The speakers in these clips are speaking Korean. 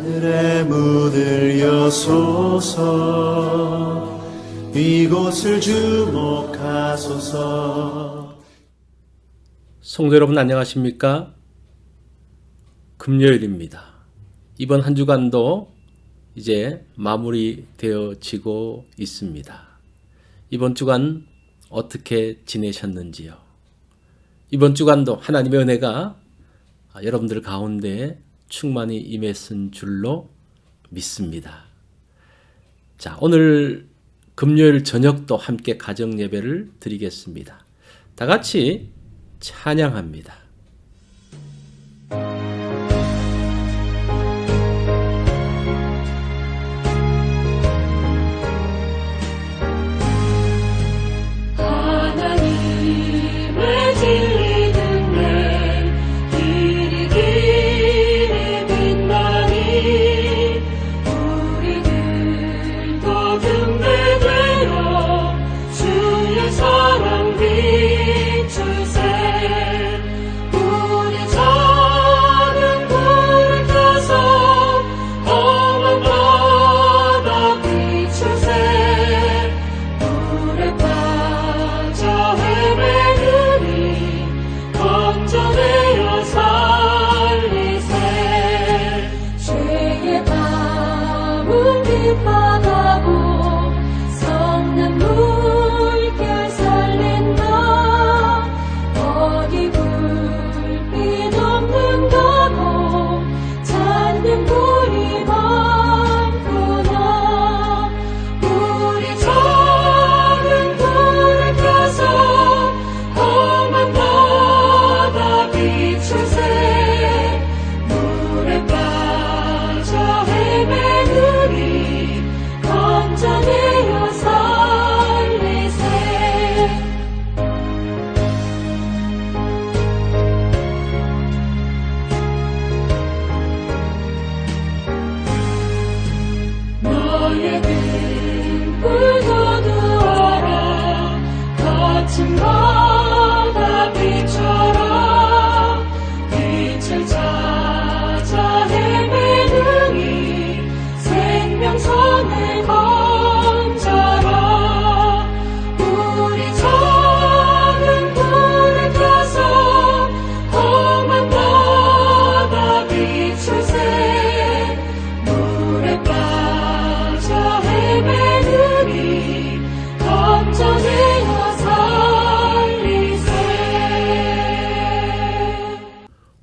하늘의 문을 여소서 이곳을 주목하소서. 성도 여러분 안녕하십니까? 금요일입니다. 이번 한 주간도 이제 마무리되어지고 있습니다. 이번 주간 어떻게 지내셨는지요? 이번 주간도 하나님의 은혜가 여러분들 가운데 충만히 임했은 줄로 믿습니다. 자, 오늘 금요일 저녁도 함께 가정 예배를 드리겠습니다. 다 같이 찬양합니다.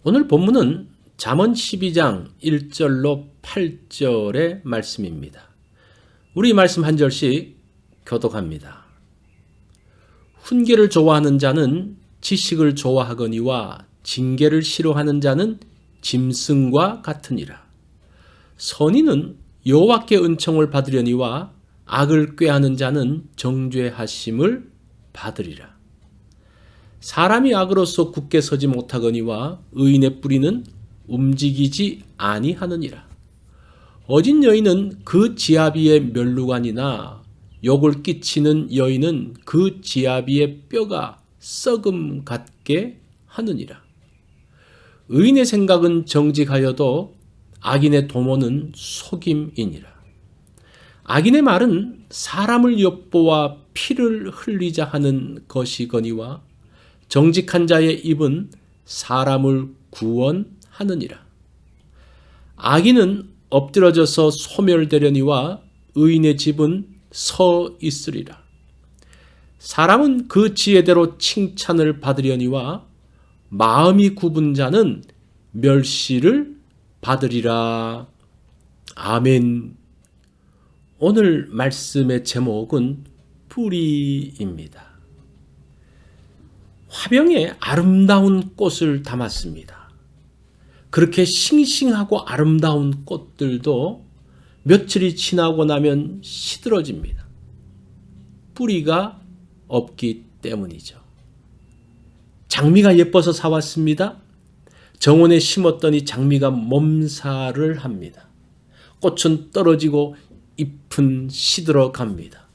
오늘 본문은 잠언 12장 1절로 8절의 말씀입니다. 우리 말씀 한 절씩 교독합니다. 훈계를 좋아하는 자는 지식을 좋아하거니와 징계를 싫어하는 자는 짐승과 같으니라. 선인은 여호와께 은총을 받으려니와 악을 꾀하는 자는 정죄하심을 받으리라. 사람이 악으로서 굳게 서지 못하거니와 의인의 뿌리는 움직이지 아니하느니라. 어진 여인은 그 지아비의 멸루관이나 욕을 끼치는 여인은 그 지아비의 뼈가 썩음 같게 하느니라. 의인의 생각은 정직하여도 악인의 도모는 속임이니라. 악인의 말은 사람을 엿보아 피를 흘리자 하는 것이거니와 정직한 자의 입은 사람을 구원하느니라. 악인은 엎드러져서 소멸되려니와 의인의 집은 서 있으리라. 사람은 그 지혜대로 칭찬을 받으려니와 마음이 굽은 자는 멸시를 받으리라. 아멘. 오늘 말씀의 제목은 뿌리입니다. 화병에 아름다운 꽃을 담았습니다. 그렇게 싱싱하고 아름다운 꽃들도 며칠이 지나고 나면 시들어집니다. 뿌리가 없기 때문이죠. 장미가 예뻐서 사왔습니다. 정원에 심었더니 장미가 몸살을 합니다. 꽃은 떨어지고 잎은 시들어 갑니다.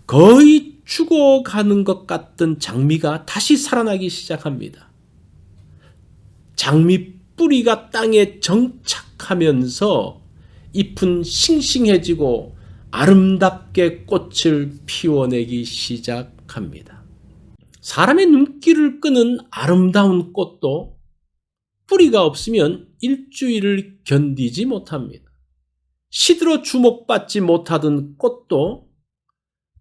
거의 죽어가는 것 같던 장미가 다시 살아나기 시작합니다. 장미 뿌리가 땅에 정착 시작하면서 잎은 싱싱해지고 아름답게 꽃을 피워내기 시작합니다. 사람의 눈길을 끄는 아름다운 꽃도 뿌리가 없으면 일주일을 견디지 못합니다. 시들어 주목받지 못하던 꽃도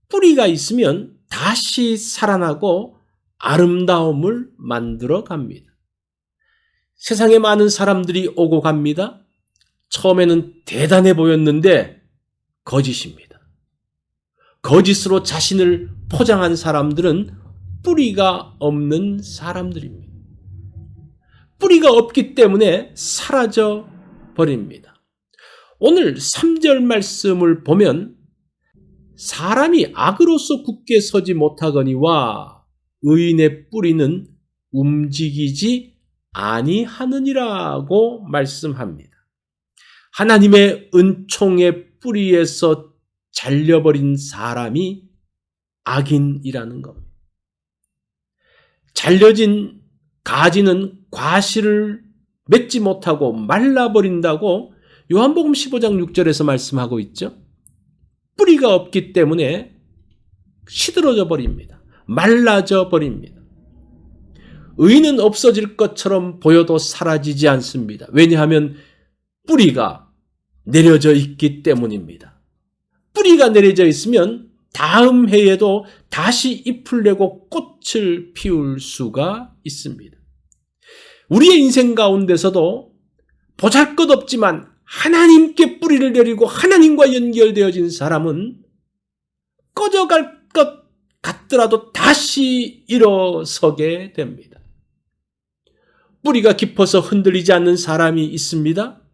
뿌리가 있으면 다시 살아나고 아름다움을 만들어 갑니다. 세상에 많은 사람들이 오고 갑니다. 처음에는 대단해 보였는데 거짓입니다. 거짓으로 자신을 포장한 사람들은 뿌리가 없는 사람들입니다. 뿌리가 없기 때문에 사라져 버립니다. 오늘 3절 말씀을 보면 사람이 악으로서 굳게 서지 못하거니와 의인의 뿌리는 움직이지 아니하느니라고 말씀합니다. 하나님의 은총의 뿌리에서 잘려버린 사람이 악인이라는 겁니다. 잘려진 가지는 과실을 맺지 못하고 말라버린다고 요한복음 15장 6절에서 말씀하고 있죠. 뿌리가 없기 때문에 시들어져 버립니다. 말라져 버립니다. 의인은 없어질 것처럼 보여도 사라지지 않습니다. 왜냐하면 뿌리가 내려져 있기 때문입니다. 뿌리가 내려져 있으면 다음 해에도 다시 잎을 내고 꽃을 피울 수가 있습니다. 우리의 인생 가운데서도 보잘것없지만 하나님께 뿌리를 내리고 하나님과 연결되어진 사람은 꺼져갈 것 같더라도 다시 일어서게 됩니다. 뿌리가 깊어서 흔들리지 않는 사람이 있습니다.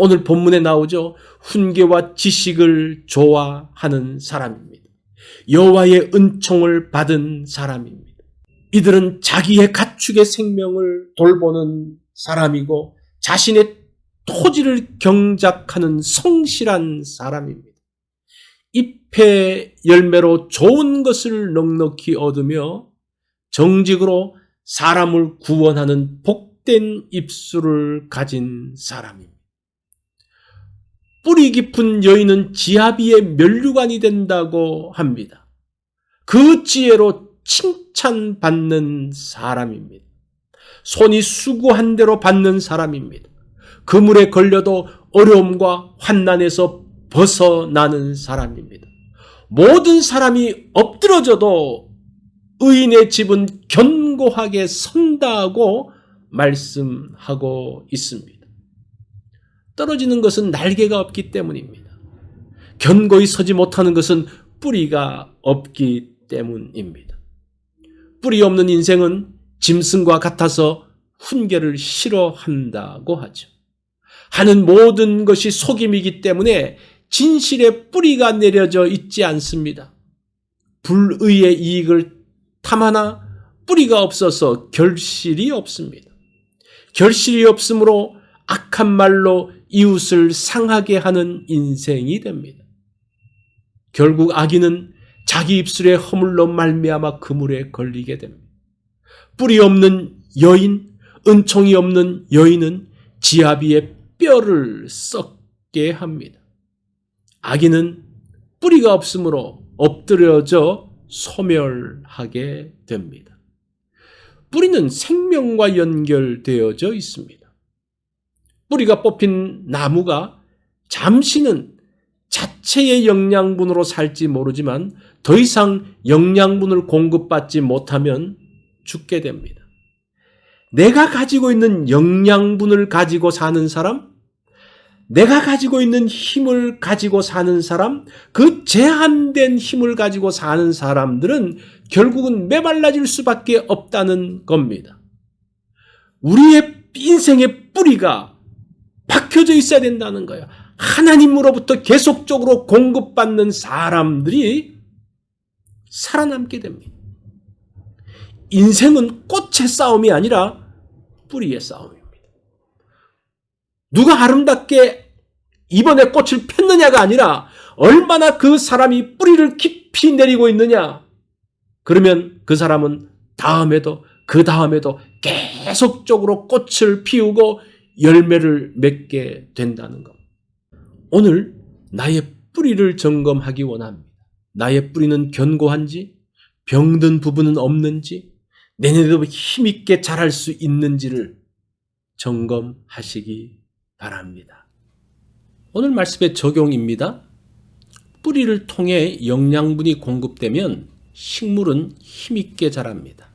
오늘 본문에 나오죠. 훈계와 지식을 좋아하는 사람입니다. 여호와의 은총을 받은 사람입니다. 이들은 자기의 가축의 생명을 돌보는 사람이고 자신의 토지를 경작하는 성실한 사람입니다. 잎의 열매로 좋은 것을 넉넉히 얻으며 정직으로 사람을 구원하는 복된 입술을 가진 사람입니다. 뿌리 깊은 여인은 지아비의 면류관이 된다고 합니다. 그 지혜로 칭찬받는 사람입니다. 손이 수고한 대로 받는 사람입니다. 그물에 걸려도 어려움과 환난에서 벗어나는 사람입니다. 모든 사람이 엎드러져도 의인의 집은 견고하게 선다고 말씀하고 있습니다. 떨어지는 것은 날개가 없기 때문입니다. 견고히 서지 못하는 것은 뿌리가 없기 때문입니다. 뿌리 없는 인생은 짐승과 같아서 훈계를 싫어한다고 하죠. 하는 모든 것이 속임이기 때문에 진실의 뿌리가 내려져 있지 않습니다. 불의의 이익을 탐하나 뿌리가 없어서 결실이 없습니다. 결실이 없으므로 악한 말로 이웃을 상하게 하는 인생이 됩니다. 결국 악인은 자기 입술에 허물로 말미암아 그물에 걸리게 됩니다. 뿌리 없는 여인, 은총이 없는 여인은 지아비의 뼈를 썩게 합니다. 악인은 뿌리가 없으므로 엎드려져 소멸하게 됩니다. 뿌리는 생명과 연결되어져 있습니다. 뿌리가 뽑힌 나무가 잠시는 자체의 영양분으로 살지 모르지만 더 이상 영양분을 공급받지 못하면 죽게 됩니다. 내가 가지고 있는 영양분을 가지고 사는 사람, 내가 가지고 있는 힘을 가지고 사는 사람, 그 제한된 힘을 가지고 사는 사람들은 결국은 메말라질 수밖에 없다는 겁니다. 우리의 인생의 뿌리가 박혀져 있어야 된다는 거예요. 하나님으로부터 계속적으로 공급받는 사람들이 살아남게 됩니다. 인생은 꽃의 싸움이 아니라 뿌리의 싸움입니다. 누가 아름답게 이번에 꽃을 폈느냐가 아니라 얼마나 그 사람이 뿌리를 깊이 내리고 있느냐. 그러면 그 사람은 다음에도 그 다음에도 계속적으로 꽃을 피우고 열매를 맺게 된다는 것. 오늘 나의 뿌리를 점검하기 원합니다. 나의 뿌리는 견고한지, 병든 부분은 없는지, 내년에도 힘있게 자랄 수 있는지를 점검하시기 바랍니다. 오늘 말씀의 적용입니다. 뿌리를 통해 영양분이 공급되면 식물은 힘있게 자랍니다.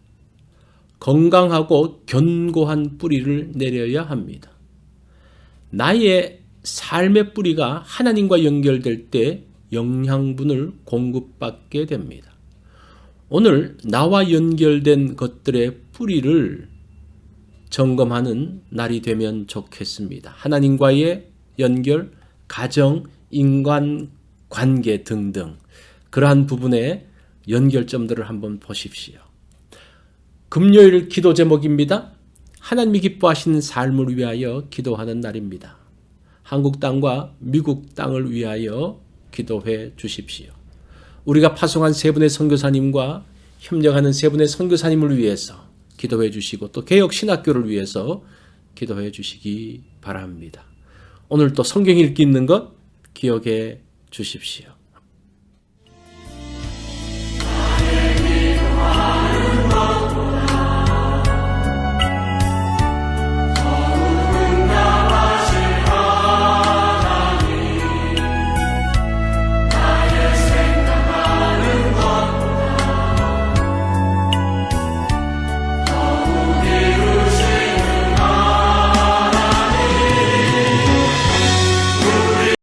건강하고 견고한 뿌리를 내려야 합니다. 나의 삶의 뿌리가 하나님과 연결될 때 영양분을 공급받게 됩니다. 오늘 나와 연결된 것들의 뿌리를 점검하는 날이 되면 좋겠습니다. 하나님과의 연결, 가정, 인간 관계 등등 그러한 부분의 연결점들을 한번 보십시오. 금요일 기도 제목입니다. 하나님이 기뻐하시는 삶을 위하여 기도하는 날입니다. 한국 땅과 미국 땅을 위하여 기도해 주십시오. 우리가 파송한 세 분의 선교사님과 협력하는 세 분의 선교사님을 위해서 기도해 주시고 또 개혁신학교를 위해서 기도해 주시기 바랍니다. 오늘 또 성경 읽기 있는 것 기억해 주십시오.